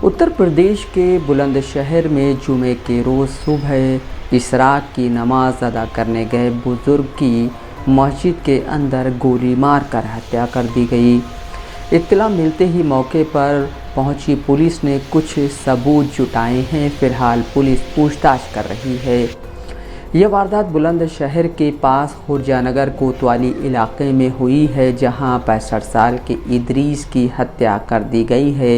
उत्तर प्रदेश के बुलंदशहर में जुमे के रोज़ सुबह इशराक की नमाज अदा करने गए बुज़ुर्ग की मस्जिद के अंदर गोली मारकर हत्या कर दी गई। इत्तला मिलते ही मौके पर पहुंची पुलिस ने कुछ सबूत जुटाए हैं। फ़िलहाल पुलिस पूछताछ कर रही है। यह वारदात बुलंदशहर के पास खुर्जानगर कोतवाली इलाके में हुई है, जहां 65 साल के इदरीस की हत्या कर दी गई है।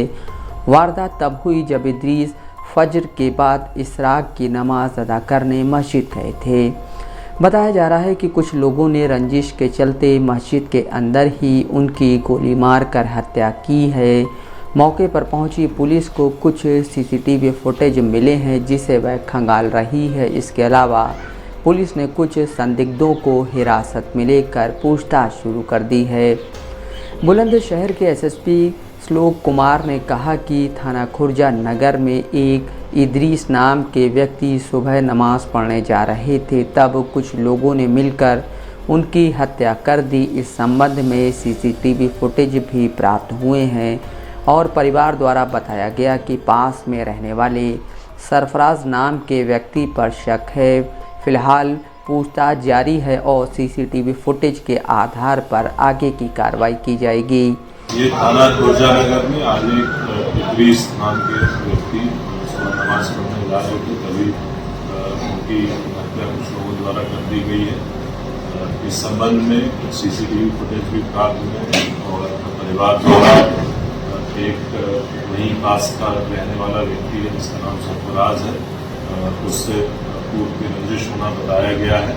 वारदात तब हुई जब इदरीस फजर के बाद इशराक की नमाज अदा करने मस्जिद गए थे। बताया जा रहा है कि कुछ लोगों ने रंजिश के चलते मस्जिद के अंदर ही उनकी गोली मारकर हत्या की है। मौके पर पहुंची पुलिस को कुछ सीसीटीवी फुटेज मिले हैं, जिसे वह खंगाल रही है। इसके अलावा पुलिस ने कुछ संदिग्धों को हिरासत में लेकर पूछताछ शुरू कर दी है। बुलंदशहर के एसएसपी श्लोक कुमार ने कहा कि थाना खुर्जानगर में एक इदरीस नाम के व्यक्ति सुबह नमाज पढ़ने जा रहे थे, तब कुछ लोगों ने मिलकर उनकी हत्या कर दी। इस संबंध में सीसीटीवी फुटेज भी प्राप्त हुए हैं और परिवार द्वारा बताया गया कि पास में रहने वाले सरफराज नाम के व्यक्ति पर शक है। फिलहाल पूछताछ जारी है और सीसीटीवी फुटेज के आधार पर आगे की कार्रवाई की जाएगी। ये थाना खुर्जानगर में आज एक इदरीस नाम के व्यक्ति नमाज पढ़ने जा रहे थे, तभी उनकी हत्या कुछ लोगों द्वारा कर दी गई है। इस संबंध में सीसीटीवी फुटेज भी प्राप्त हुए हैं और परिवार द्वारा एक वहीं पास का रहने वाला व्यक्ति है जिसका नाम सरफराज है, उससे पूर्व की रंजिश होना बताया गया है,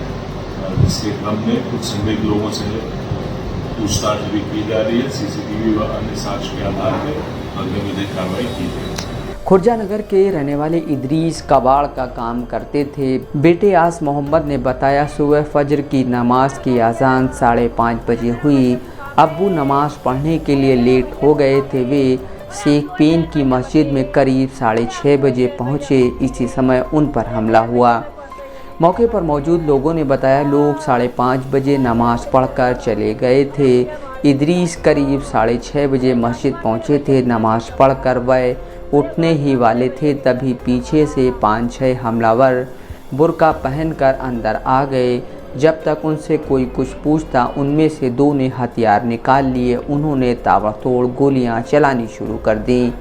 जिसके क्रम में कुछ संदिग्ध लोगों से पूछताछ भी की जा रही है। सीसीटीवी व अन्य साक्ष्य के आधार पर आगे विधिक कार्रवाई की जाएगी। खुर्जानगर के रहने वाले इदरीस कबाड़ का काम करते थे। बेटे आस मोहम्मद ने बताया, सुबह फजर की नमाज की अजान 5:30 बजे हुई। अब्बू नमाज पढ़ने के लिए लेट हो गए थे। वे शेख पेन की मस्जिद में करीब 6:30 बजे पहुँचे। इसी समय उन पर हमला हुआ। मौके पर मौजूद लोगों ने बताया, लोग 5:30 बजे नमाज पढ़कर चले गए थे। इदरीस करीब 6:30 बजे मस्जिद पहुंचे थे। नमाज पढ़कर वह उठने ही वाले थे, तभी पीछे से 5-6 हमलावर बुर्का पहनकर अंदर आ गए। जब तक उनसे कोई कुछ पूछता, उनमें से 2 ने हथियार निकाल लिए। उन्होंने ताबड़तोड़ गोलियां चलानी शुरू कर दी।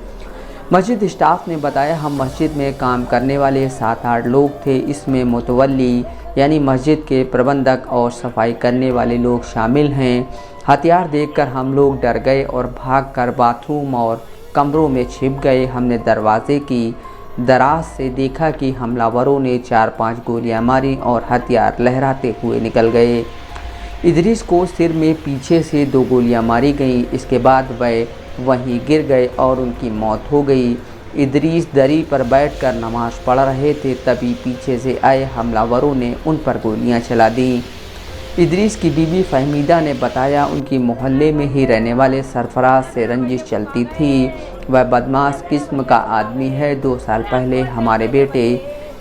मस्जिद स्टाफ ने बताया, हम मस्जिद में काम करने वाले 7-8 लोग थे। इसमें मुतवल्ली यानी मस्जिद के प्रबंधक और सफाई करने वाले लोग शामिल हैं। हथियार देखकर हम लोग डर गए और भागकर बाथरूम और कमरों में छिप गए। हमने दरवाजे की दराज से देखा कि हमलावरों ने 4-5 गोलियां मारी और हथियार लहराते हुए निकल गए। इदरीस को सिर में पीछे से 2 गोलियां मारी गईं। इसके बाद वह वहीं गिर गए और उनकी मौत हो गई। इदरीस दरी पर बैठकर नमाज पढ़ रहे थे, तभी पीछे से आए हमलावरों ने उन पर गोलियां चला दी। इदरीस की बीवी फहमीदा ने बताया, उनकी मोहल्ले में ही रहने वाले सरफराज से रंजिश चलती थी। वह बदमाश किस्म का आदमी है। 2 साल पहले हमारे बेटे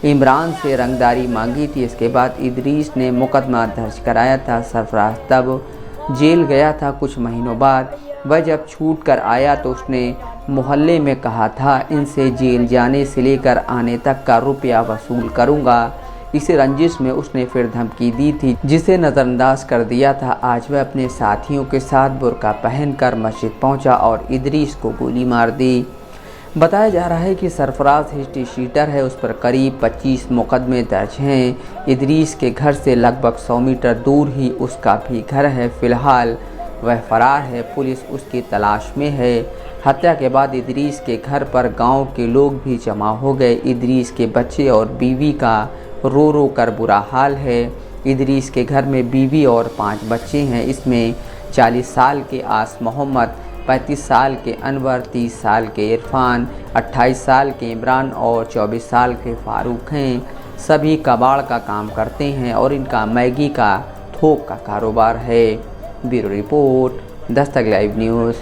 इमरान से रंगदारी मांगी थी। इसके बाद इदरीस ने मुकदमा दर्ज कराया था। सरफराज तब जेल गया था। कुछ महीनों बाद वह जब छूट कर आया तो उसने मोहल्ले में कहा था, इनसे जेल जाने से लेकर आने तक का रुपया वसूल करूंगा। इसे रंजिश में उसने फिर धमकी दी थी, जिसे नज़रअंदाज कर दिया था। आज वह अपने साथियों के साथ बुर्का पहनकर मस्जिद पहुंचा और इदरीस को गोली मार दी। बताया जा रहा है कि सरफराज हिस्ट्री शीटर है। उस पर करीब 25 मुकदमे दर्ज हैं। इदरीस के घर से लगभग 100 मीटर दूर ही उसका भी घर है। फिलहाल वह फरार है। पुलिस उसकी तलाश में है। हत्या के बाद इदरीस के घर पर गांव के लोग भी जमा हो गए। इदरीस के बच्चे और बीवी का रो रो कर बुरा हाल है। इदरीस के घर में बीवी और 5 बच्चे हैं। इसमें 40 साल के आस मोहम्मद, 35 साल के अनवर, 30 साल के इरफान, 28 साल के इमरान और 24 साल के फारूक हैं। सभी कबाड़ का काम करते हैं और इनका मैगी का थोक का कारोबार है। Bureau report, Dastak live news.